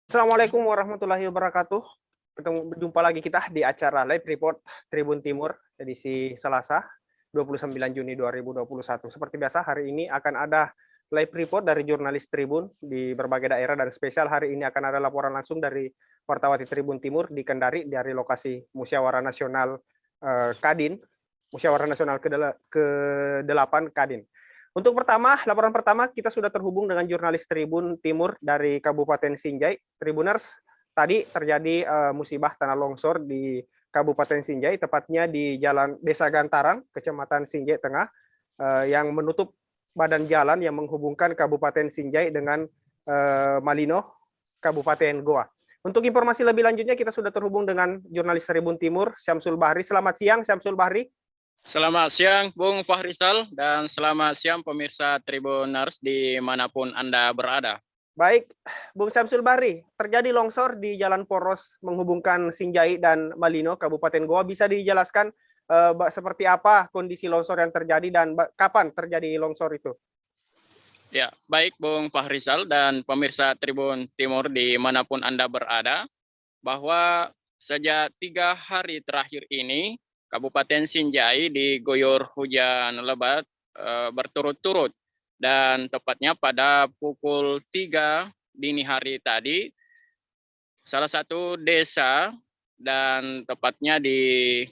Assalamualaikum warahmatullahi wabarakatuh. Berjumpa lagi kita di acara Live Report Tribun Timur edisi Selasa 29 Juni 2021. Seperti biasa hari ini akan ada live report dari jurnalis Tribun di berbagai daerah dan spesial hari ini akan ada laporan langsung dari Wartawati Tribun Timur di Kendari dari lokasi Musyawarah Nasional Kadin, Musyawarah Nasional ke-8 Kadin. Untuk laporan pertama kita sudah terhubung dengan jurnalis Tribun Timur dari Kabupaten Sinjai. Tribuners, tadi terjadi musibah tanah longsor di Kabupaten Sinjai, tepatnya di Jalan Desa Gantarang, Kecamatan Sinjai Tengah, yang menutup badan jalan yang menghubungkan Kabupaten Sinjai dengan Malino, Kabupaten Goa. Untuk informasi lebih lanjutnya kita sudah terhubung dengan jurnalis Tribun Timur, Syamsul Bahri. Selamat siang, Syamsul Bahri. Selamat siang, Bung Fahrizal, dan selamat siang pemirsa Tribuners dimanapun Anda berada. Baik, Bung Syamsul Bahri, terjadi longsor di jalan poros menghubungkan Sinjai dan Malino, Kabupaten Goa. Bisa dijelaskan seperti apa kondisi longsor yang terjadi dan kapan terjadi longsor itu? Ya, baik Bung Fahrizal dan pemirsa Tribun Timur dimanapun Anda berada, bahwa sejak 3 hari terakhir ini, Kabupaten Sinjai diguyur hujan lebat berturut-turut, dan tepatnya pada pukul 3 dini hari tadi, salah satu desa dan tepatnya di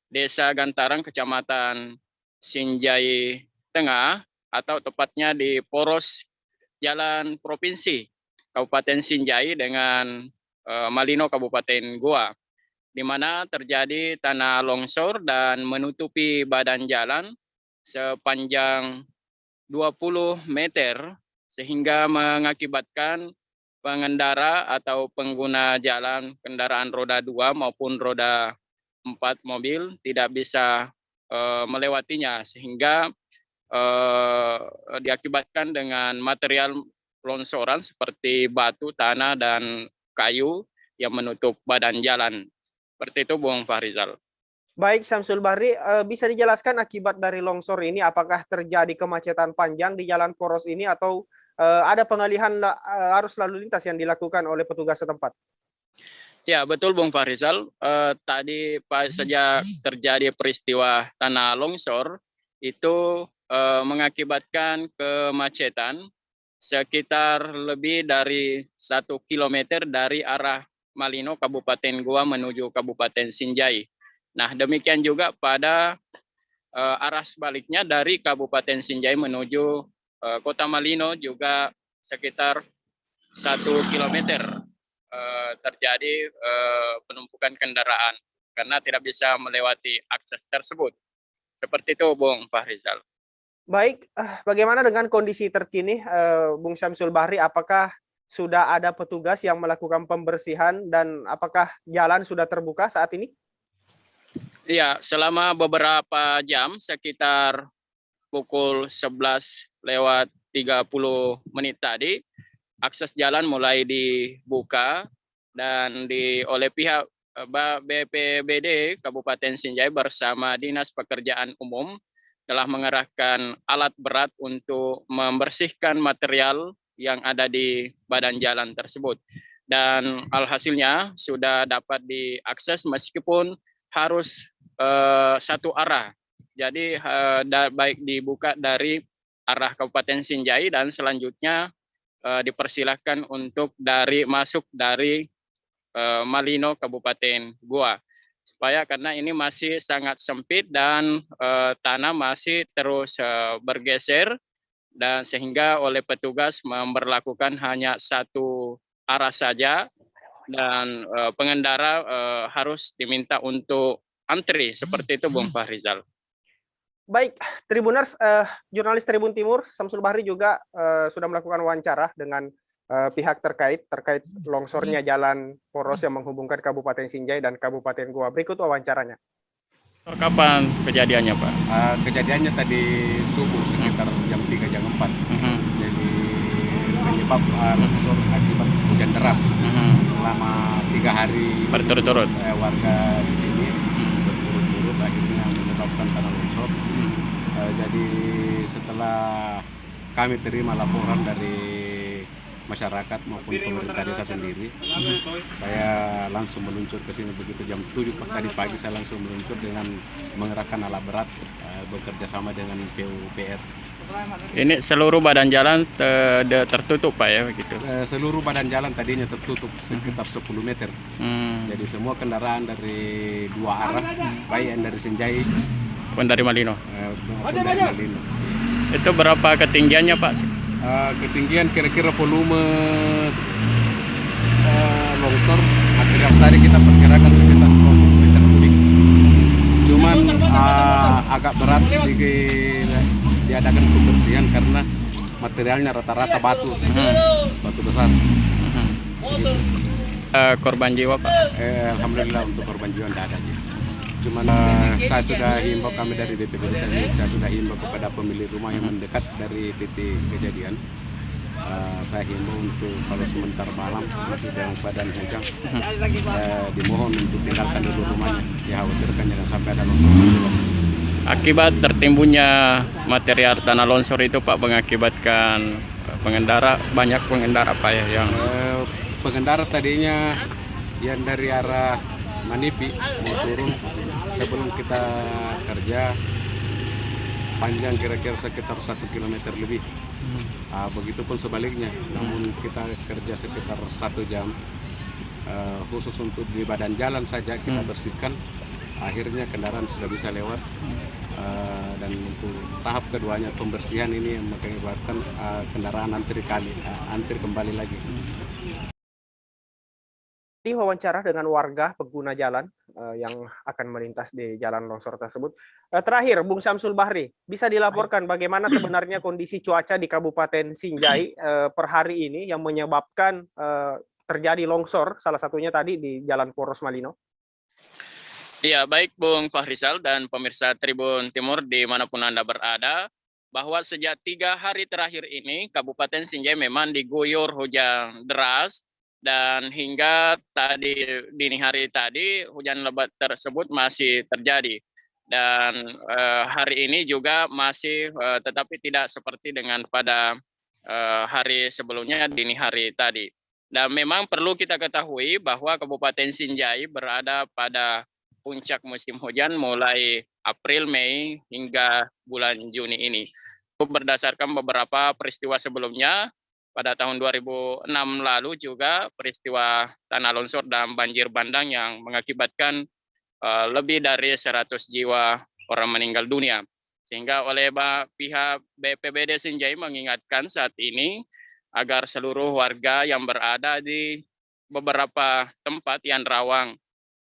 Desa Gantarang, Kecamatan Sinjai Tengah, atau tepatnya di poros Jalan Provinsi Kabupaten Sinjai dengan Malino, Kabupaten Goa, di mana terjadi tanah longsor dan menutupi badan jalan sepanjang 20 meter sehingga mengakibatkan pengendara atau pengguna jalan kendaraan roda 2 maupun roda 4 mobil tidak bisa melewatinya, sehingga diakibatkan dengan material longsoran seperti batu, tanah, dan kayu yang menutup badan jalan. Seperti itu, Bung Fahrizal. Baik, Syamsul Bahri, bisa dijelaskan akibat dari longsor ini, apakah terjadi kemacetan panjang di jalan poros ini atau ada pengalihan arus lalu lintas yang dilakukan oleh petugas setempat? Ya, betul Bung Fahrizal. Tadi sejak terjadi peristiwa tanah longsor, itu mengakibatkan kemacetan sekitar lebih dari 1 kilometer dari arah Malino, Kabupaten Goa menuju Kabupaten Sinjai. Nah, demikian juga pada arah sebaliknya dari Kabupaten Sinjai menuju Kota Malino juga sekitar 1 kilometer terjadi penumpukan kendaraan karena tidak bisa melewati akses tersebut. Seperti itu, Bung Fahrizal. Baik, bagaimana dengan kondisi terkini, Bung Syamsul Bahri? Apakah sudah ada petugas yang melakukan pembersihan dan apakah jalan sudah terbuka saat ini? Iya, selama beberapa jam, sekitar pukul 11:30 tadi, akses jalan mulai dibuka dan oleh pihak BPBD Kabupaten Sinjai bersama Dinas Pekerjaan Umum telah mengerahkan alat berat untuk membersihkan material yang ada di badan jalan tersebut. Dan alhasilnya sudah dapat diakses meskipun harus satu arah. Jadi baik dibuka dari arah Kabupaten Sinjai dan selanjutnya dipersilahkan untuk masuk dari Malino, Kabupaten Goa. Supaya karena ini masih sangat sempit dan tanah masih terus bergeser, dan sehingga oleh petugas memberlakukan hanya satu arah saja, dan pengendara harus diminta untuk antri. Seperti itu, Bung Fahrizal. Baik, Tribuners, jurnalis Tribun Timur, Syamsul Bahri juga sudah melakukan wawancara dengan pihak terkait longsornya jalan poros yang menghubungkan Kabupaten Sinjai dan Kabupaten Goa. Berikut wawancaranya. Kapan kejadiannya, Pak? Kejadiannya tadi subuh sekitar jam 3, jam 4. Jadi penyebab longsor akibat hujan deras selama 3 hari berturut-turut. Warga di sini berturut-turut akhirnya menyebabkan tanah longsor. Jadi setelah kami terima laporan dari masyarakat maupun pemerintah desa sendiri. Saya langsung meluncur ke sini begitu jam 7 tadi pagi, saya langsung meluncur dengan mengerahkan alat berat, bekerja sama dengan PUPR. Ini seluruh badan jalan tertutup Pak ya begitu? Seluruh badan jalan tadinya tertutup sekitar 10 meter. Jadi semua kendaraan dari dua arah, baik yang dari Sinjai maupun dari Malino. Maupun dari Malino. Itu berapa ketinggiannya Pak? Ketinggian kira-kira volume longsor material tadi kita perkirakan sekitar 20 meter kubik. Cuman agak berat diadakan pembersihan karena materialnya rata-rata batu, batu besar. Korban jiwa Pak? Alhamdulillah untuk korban jiwa tidak ada. Cuman saya sudah himbau, kami dari BPBD tadi, saya sudah himbau kepada pemilik rumah yang mendekat dari titik kejadian. Saya himbau untuk kalau sebentar malam untuk dalam keadaan hujan, dimohon untuk tinggalkan dulu rumahnya, dikhawatirkan jangan sampai ada longsor. Akibat tertimbunnya material tanah longsor itu Pak mengakibatkan banyak pengendara Pak ya yang pengendara tadinya yang dari arah Manipi mau turun sebelum kita kerja panjang kira-kira sekitar 1 kilometer lebih. Begitupun sebaliknya, namun kita kerja sekitar 1 jam khusus untuk di badan jalan saja kita bersihkan. Akhirnya kendaraan sudah bisa lewat, dan untuk tahap keduanya pembersihan ini yang mengakibatkan kendaraan antri kembali lagi. Di wawancara dengan warga pengguna jalan yang akan melintas di jalan longsor tersebut. Terakhir, Bung Syamsul Bahri, bisa dilaporkan bagaimana sebenarnya kondisi cuaca di Kabupaten Sinjai per hari ini yang menyebabkan terjadi longsor, salah satunya tadi di Jalan Poros Malino? Iya, baik Bung Fahrizal dan pemirsa Tribun Timur dimanapun Anda berada, bahwa sejak 3 hari terakhir ini Kabupaten Sinjai memang diguyur hujan deras. Dan hingga tadi dini hari tadi hujan lebat tersebut masih terjadi, dan hari ini juga masih tetapi tidak seperti dengan pada hari sebelumnya dini hari tadi. Dan memang perlu kita ketahui bahwa Kabupaten Sinjai berada pada puncak musim hujan mulai April, Mei hingga bulan Juni ini. Berdasarkan beberapa peristiwa sebelumnya, pada tahun 2006 lalu juga peristiwa tanah longsor dan banjir bandang yang mengakibatkan lebih dari 100 jiwa orang meninggal dunia. Sehingga oleh pihak BPBD Sinjai mengingatkan saat ini agar seluruh warga yang berada di beberapa tempat yang rawan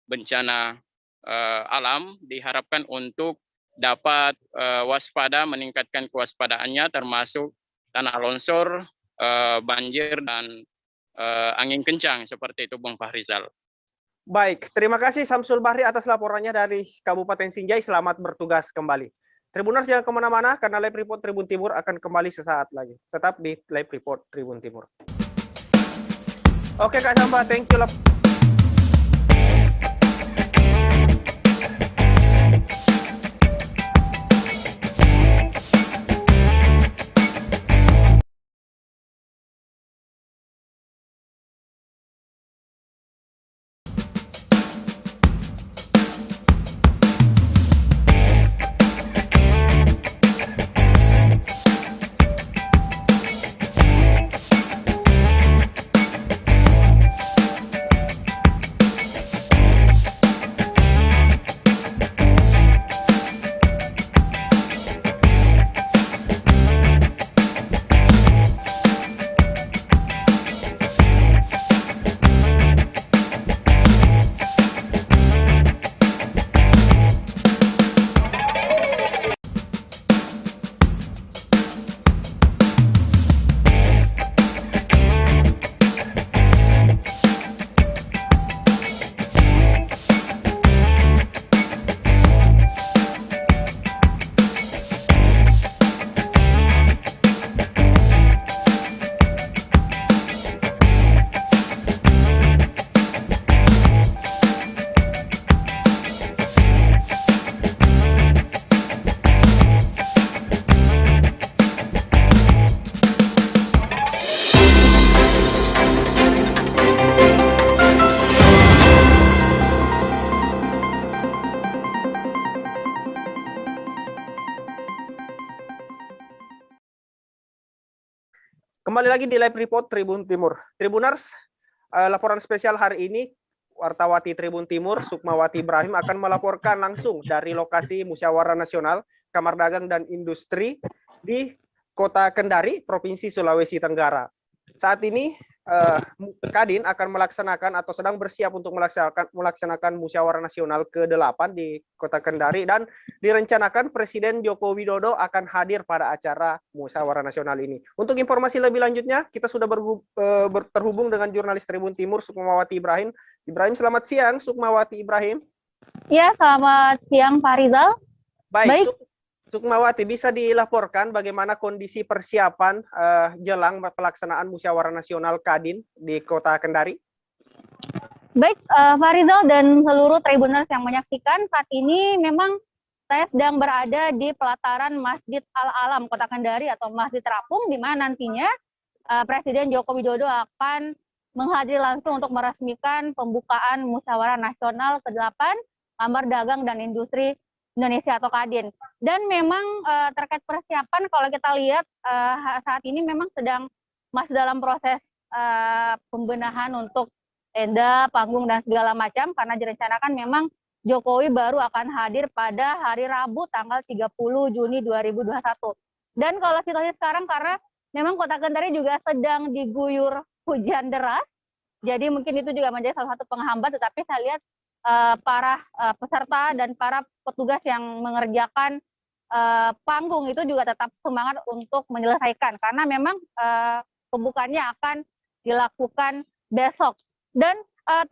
bencana alam diharapkan untuk dapat waspada, meningkatkan kewaspadaannya termasuk tanah longsor, banjir dan angin kencang seperti itu Bung Fahrizal. Baik, terima kasih Syamsul Bahri atas laporannya dari Kabupaten Sinjai. Selamat bertugas kembali. Tribuners jangan kemana-mana karena Live Report Tribun Timur akan kembali sesaat lagi. Tetap di Live Report Tribun Timur. Oke Kak Samba, thank you. Kembali lagi di live report Tribun Timur. Tribuners, laporan spesial hari ini, Wartawati Tribun Timur, Sukmawati Ibrahim akan melaporkan langsung dari lokasi Musyawarah Nasional Kamar Dagang dan Industri di Kota Kendari, Provinsi Sulawesi Tenggara. Saat ini Kadin akan melaksanakan atau sedang bersiap untuk melaksanakan Musyawarah Nasional ke-8 di Kota Kendari, dan direncanakan Presiden Joko Widodo akan hadir pada acara Musyawarah Nasional ini. Untuk informasi lebih lanjutnya, kita sudah terhubung dengan jurnalis Tribun Timur Sukmawati Ibrahim. Ibrahim, selamat siang, Sukmawati Ibrahim. Ya, selamat siang Pak Rizal. Baik. Sukmawati, bisa dilaporkan bagaimana kondisi persiapan jelang pelaksanaan Musyawarah Nasional Kadin di Kota Kendari? Baik, Pak Rizal dan seluruh Tribuners yang menyaksikan, saat ini memang saya sedang berada di pelataran Masjid Al-Alam Kota Kendari atau Masjid Terapung, di mana nantinya Presiden Joko Widodo akan menghadiri langsung untuk meresmikan pembukaan Musyawarah Nasional ke-8 Kamar Dagang dan Industri Indonesia atau Kadin. Dan memang terkait persiapan, kalau kita lihat saat ini memang masih dalam proses pembenahan untuk tenda, panggung, dan segala macam, karena direncanakan memang Jokowi baru akan hadir pada hari Rabu tanggal 30 Juni 2021. Dan kalau situasi sekarang, karena memang Kota Kendari juga sedang diguyur hujan deras, jadi mungkin itu juga menjadi salah satu penghambat, tetapi saya lihat para peserta dan para petugas yang mengerjakan panggung itu juga tetap semangat untuk menyelesaikan, karena memang pembukaannya akan dilakukan besok. Dan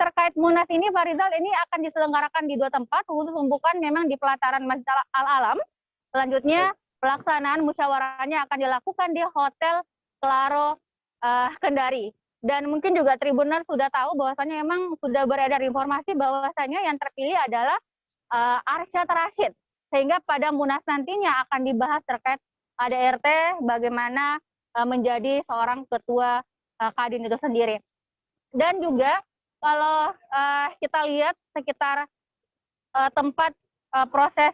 terkait Munas ini, Pak Rizal, ini akan diselenggarakan di 2 tempat. Untuk pembukaan memang di pelataran Masjid Al-Alam. Selanjutnya pelaksanaan musyawarahnya akan dilakukan di Hotel Claro Kendari. Dan mungkin juga Tribuners sudah tahu bahwasanya memang sudah beredar informasi bahwasanya yang terpilih adalah Arsyad Rashid. Sehingga pada Munas nantinya akan dibahas terkait ADRT, bagaimana menjadi seorang ketua Kadin itu sendiri. Dan juga kalau kita lihat sekitar tempat proses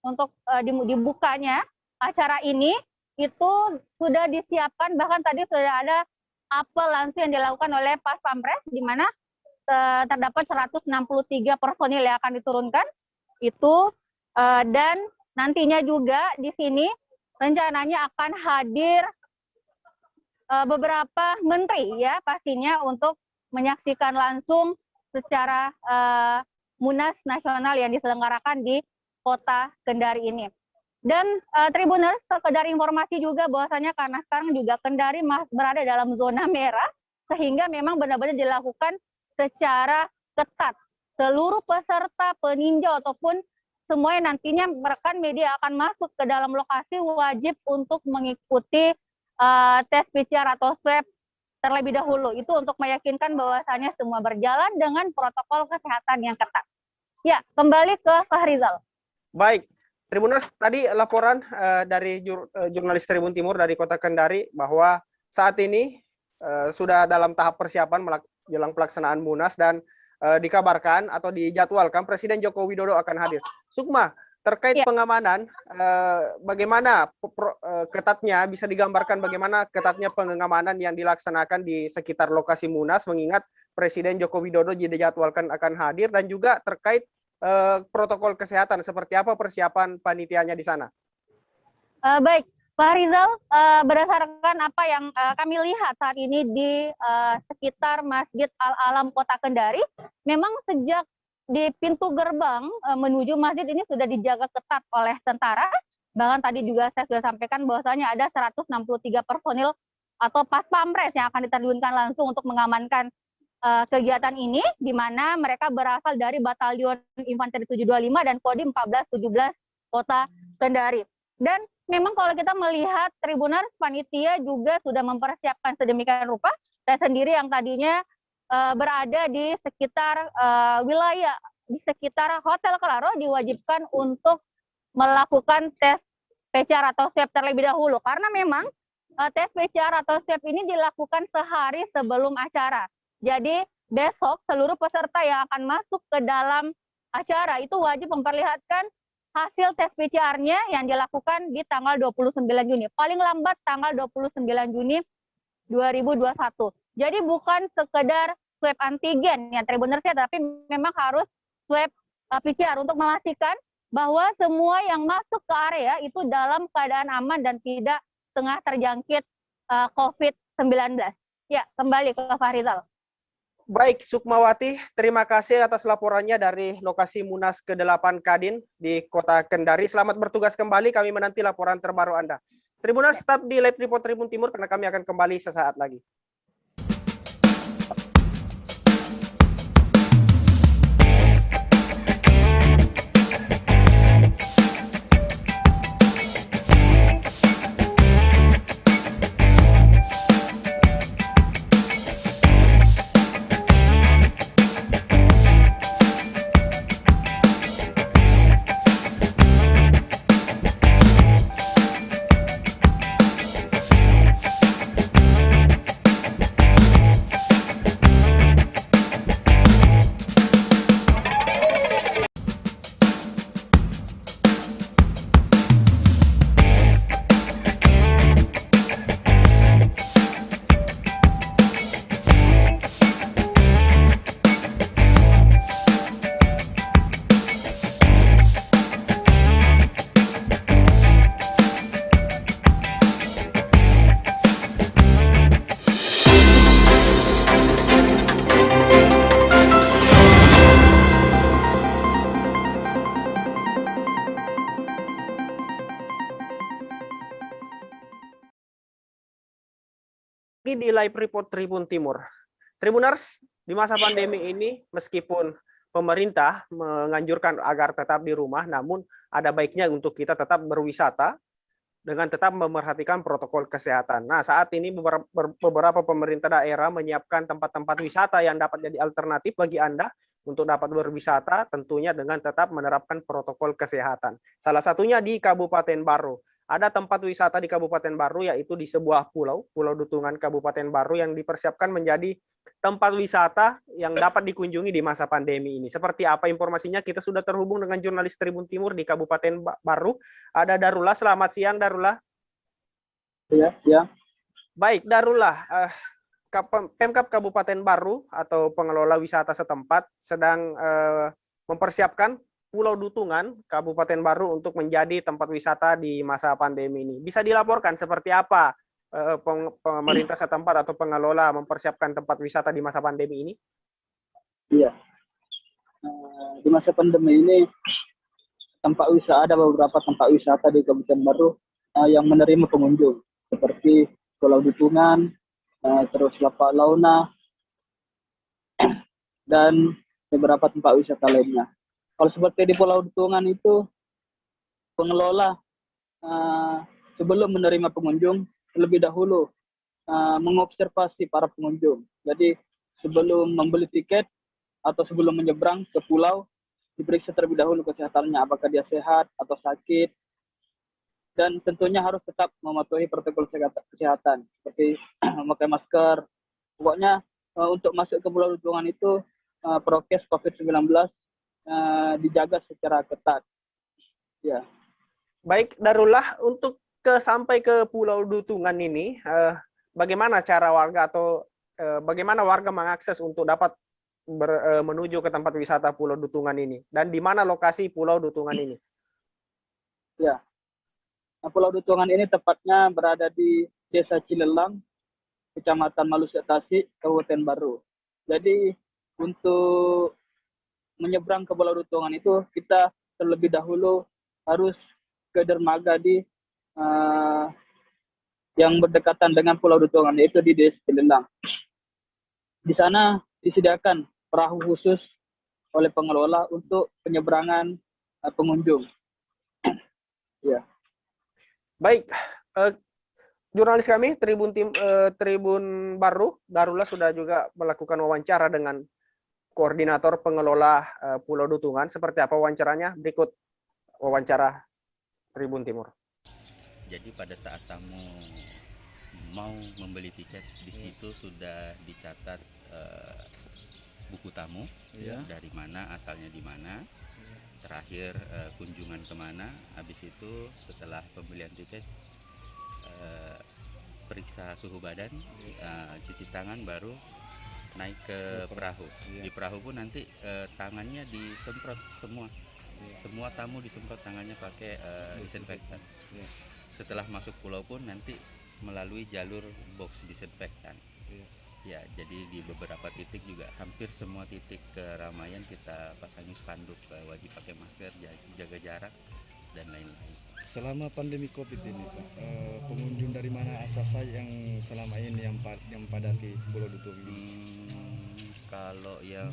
untuk dibukanya acara ini, itu sudah disiapkan, bahkan tadi sudah ada apel langsung yang dilakukan oleh Pas Pampres, di mana terdapat 163 personil yang akan diturunkan itu, dan nantinya juga di sini rencananya akan hadir beberapa menteri ya pastinya untuk menyaksikan langsung secara Munas Nasional yang diselenggarakan di Kota Kendari ini. Dan Tribuners, sekedar informasi juga bahwasanya karena sekarang juga Kendari berada dalam zona merah, sehingga memang benar-benar dilakukan secara ketat. Seluruh peserta, peninjau ataupun semuanya nantinya rekan media akan masuk ke dalam lokasi wajib untuk mengikuti tes PCR atau swab terlebih dahulu. Itu untuk meyakinkan bahwasanya semua berjalan dengan protokol kesehatan yang ketat. Ya, kembali ke Fahrizal. Baik. Tribuners, tadi laporan dari jurnalis Tribun Timur dari Kota Kendari bahwa saat ini sudah dalam tahap persiapan jelang pelaksanaan Munas, dan dikabarkan atau dijadwalkan Presiden Joko Widodo akan hadir. Sukma, terkait pengamanan, bagaimana ketatnya, bisa digambarkan bagaimana ketatnya pengamanan yang dilaksanakan di sekitar lokasi Munas, mengingat Presiden Joko Widodo dijadwalkan akan hadir, dan juga terkait protokol kesehatan, seperti apa persiapan panitianya di sana? Baik, Pak Rizal, berdasarkan apa yang kami lihat saat ini di sekitar Masjid Al-Alam Kota Kendari, memang sejak di pintu gerbang menuju masjid ini sudah dijaga ketat oleh tentara. Bahkan tadi juga saya sudah sampaikan bahwasanya ada 163 personil atau Pas Pampres yang akan diterjunkan langsung untuk mengamankan kegiatan ini, di mana mereka berasal dari Batalion Infanteri 725 dan Kodim 1417 Kota Kendari. Dan memang kalau kita melihat Tribuners, panitia juga sudah mempersiapkan sedemikian rupa. Saya sendiri yang tadinya berada di sekitar wilayah, di sekitar Hotel Claro, diwajibkan untuk melakukan tes PCR atau swab terlebih dahulu. Karena memang tes PCR atau swab ini dilakukan sehari sebelum acara. Jadi besok seluruh peserta yang akan masuk ke dalam acara itu wajib memperlihatkan hasil tes PCR-nya yang dilakukan di tanggal 29 Juni. Paling lambat tanggal 29 Juni 2021. Jadi bukan sekedar swab antigen yang Tribuners ya, tapi memang harus swab PCR untuk memastikan bahwa semua yang masuk ke area itu dalam keadaan aman dan tidak tengah terjangkit COVID-19. Ya, kembali ke Farizal. Baik, Sukmawati, terima kasih atas laporannya dari lokasi Munas ke-8 Kadin di Kota Kendari. Selamat bertugas kembali, kami menanti laporan terbaru Anda. Tribuners tetap di Live Report Tribun Timur karena kami akan kembali sesaat lagi. Di Live Report Tribun Timur. Tribuners, di masa pandemi ini meskipun pemerintah menganjurkan agar tetap di rumah, namun ada baiknya untuk kita tetap berwisata dengan tetap memerhatikan protokol kesehatan. Nah, saat ini beberapa pemerintah daerah menyiapkan tempat-tempat wisata yang dapat jadi alternatif bagi Anda untuk dapat berwisata, tentunya dengan tetap menerapkan protokol kesehatan. Salah satunya di Kabupaten Baru. Ada tempat wisata di Kabupaten Baru, yaitu di sebuah pulau, Pulau Dutungan Kabupaten Baru, yang dipersiapkan menjadi tempat wisata yang dapat dikunjungi di masa pandemi ini. Seperti apa informasinya? Kita sudah terhubung dengan jurnalis Tribun Timur di Kabupaten Baru. Ada Darullah. Selamat siang, Darullah. Ya, ya. Baik, Darullah. Pemkab Kabupaten Baru atau pengelola wisata setempat sedang mempersiapkan Pulau Dutungan, Kabupaten Baru untuk menjadi tempat wisata di masa pandemi ini. Bisa dilaporkan seperti apa pemerintah setempat atau pengelola mempersiapkan tempat wisata di masa pandemi ini? Iya. Di masa pandemi ini, ada beberapa tempat wisata di Kabupaten Baru yang menerima pengunjung, seperti Pulau Dutungan, terus Lapak Launa, dan beberapa tempat wisata lainnya. Kalau seperti di Pulau Dutungan itu, pengelola sebelum menerima pengunjung, terlebih dahulu mengobservasi para pengunjung. Jadi sebelum membeli tiket atau sebelum menyeberang ke pulau, diperiksa terlebih dahulu kesehatannya, apakah dia sehat atau sakit. Dan tentunya harus tetap mematuhi protokol kesehatan, seperti memakai masker. Pokoknya untuk masuk ke Pulau Dutungan itu, prokes COVID-19 dijaga secara ketat. Ya. Baik, Darullah, untuk sampai ke Pulau Dutungan ini, bagaimana cara warga atau bagaimana warga mengakses untuk dapat menuju ke tempat wisata Pulau Dutungan ini? Dan di mana lokasi Pulau Dutungan ini? Ya, nah, Pulau Dutungan ini tepatnya berada di Desa Cilelang, Kecamatan Malusia Tasik, Kabupaten Baru. Jadi untuk menyeberang ke Pulau Dutungan itu, kita terlebih dahulu harus ke dermaga yang berdekatan dengan Pulau Dutungan, yaitu di Desa Cilelang. Di sana disediakan perahu khusus oleh pengelola untuk penyeberangan pengunjung. Ya. Baik, jurnalis kami Tribun Baru, Darullah, sudah juga melakukan wawancara dengan koordinator pengelola Pulau Dutungan. Seperti apa wawancaranya? Berikut wawancara Tribun Timur. Jadi pada saat tamu mau membeli tiket, di situ sudah dicatat buku tamu, dari mana, asalnya di mana, terakhir kunjungan kemana, habis itu setelah pembelian tiket periksa suhu badan, cuci tangan, baru naik ke perahu. Di perahu pun nanti tangannya disemprot semua tamu disemprot tangannya pakai disinfektan. Setelah masuk pulau pun nanti melalui jalur box disinfektan. Ya, jadi di beberapa titik juga, hampir semua titik keramaian kita pasangi spanduk wajib pakai masker, jaga jarak dan lain-lain. Selama pandemi COVID ini, Pak, pengunjung dari mana asal saja yang selama ini yang padati Pulau Dutung ini? Kalau yang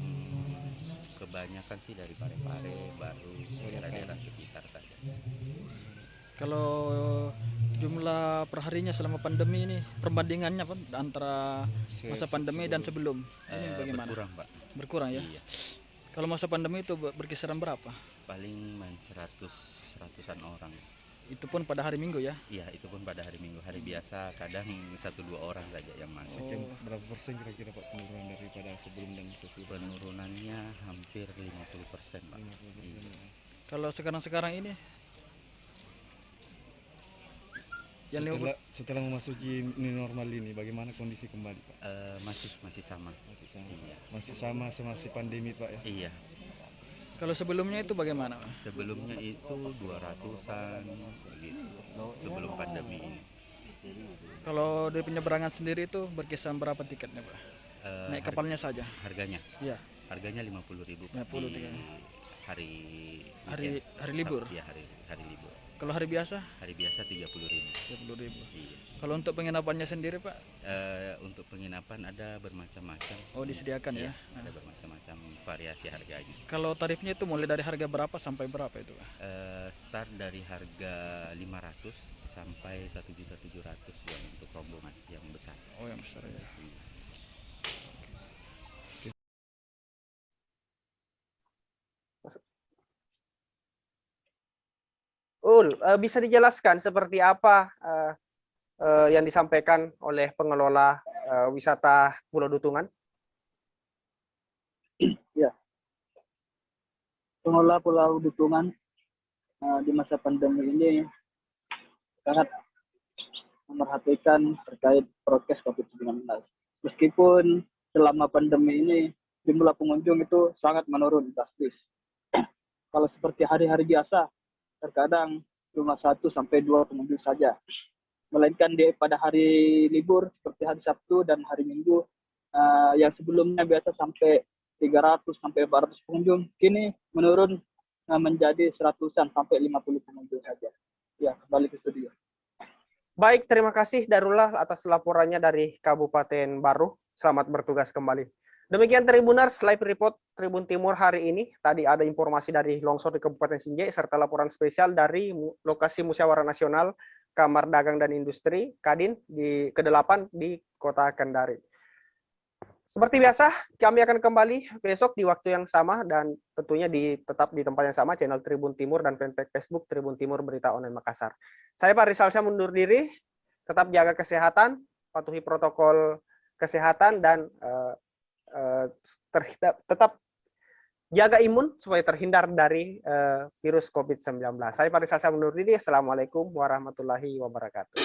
kebanyakan sih dari Parepare, Baru, daerah-daerah sekitar saja. Kalau jumlah perharinya selama pandemi ini, perbandingannya Pak, antara masa pandemi dan sebelum ini bagaimana? Berkurang, Pak. Berkurang ya? Iya. Kalau masa pandemi itu berkisaran berapa? Paling main ratusan orang. Itu pun pada hari Minggu ya? Iya, itu pun pada hari Minggu. Hari biasa kadang 1-2 orang saja yang masuk. Sekian berapa persen kira-kira Pak penurunan daripada sebelum dan sesudah? Penurunannya hampir 50%, Pak. Iya. Kalau sekarang ini? Setelah memasuki new normal ini, bagaimana kondisi kembali, Pak? Masih sama. Masih sama. Iya. Masih sama semasa pandemi, Pak ya? Iya. Kalau sebelumnya itu bagaimana Pak? Sebelumnya itu 200-an gitu. Sebelum pandemi ini. Kalau dari penyeberangan sendiri itu berkisaran berapa tiketnya Pak? Naik kapalnya saja? Harganya? Iya. Harganya 50.000 Pak. 50 Di hari hari libur? Iya, hari libur. Kalau hari biasa? Hari biasa 30.000. 30.000. Iya. Kalau untuk penginapannya sendiri Pak? Untuk penginapan ada bermacam-macam. Oh, disediakan Iya, ya? ada bermacam-macam variasi harganya. Kalau tarifnya itu mulai dari harga berapa sampai berapa itu Pak? Start dari harga 500 sampai 1.700.000 yang untuk rombongan yang besar. Oh, yang besar ya. Bisa dijelaskan seperti apa yang disampaikan oleh pengelola wisata Pulau Dutungan? Ya, pengelola Pulau Dutungan di masa pandemi ini sangat memerhatikan terkait prokes COVID-19. Meskipun selama pandemi ini jumlah pengunjung itu sangat menurun drastis. Kalau seperti hari-hari biasa, terkadang cuma 1 sampai 2 pengunjung saja. Melainkan pada hari libur seperti hari Sabtu dan hari Minggu yang sebelumnya biasa sampai 300 sampai 400 pengunjung, kini menurun menjadi 100-an sampai 50 pengunjung saja. Ya, kembali ke studio. Baik, terima kasih Darullah atas laporannya dari Kabupaten Baru. Selamat bertugas kembali. Demikian Tribuners Live Report Tribun Timur hari ini. Tadi ada informasi dari longsor di Kabupaten Sinjai serta laporan spesial dari lokasi Musyawarah Nasional Kamar Dagang dan Industri Kadin di ke-8 di Kota Kendari. Seperti biasa, kami akan kembali besok di waktu yang sama dan tentunya tetap di tempat yang sama, channel Tribun Timur dan fanpage Facebook Tribun Timur Berita Online Makassar. Saya Pak Rizal Syah mundur diri, tetap jaga kesehatan, patuhi protokol kesehatan dan tetap jaga imun supaya terhindar dari virus COVID-19. Saya Pak Rizal Syah mundur diri. Assalamualaikum warahmatullahi wabarakatuh.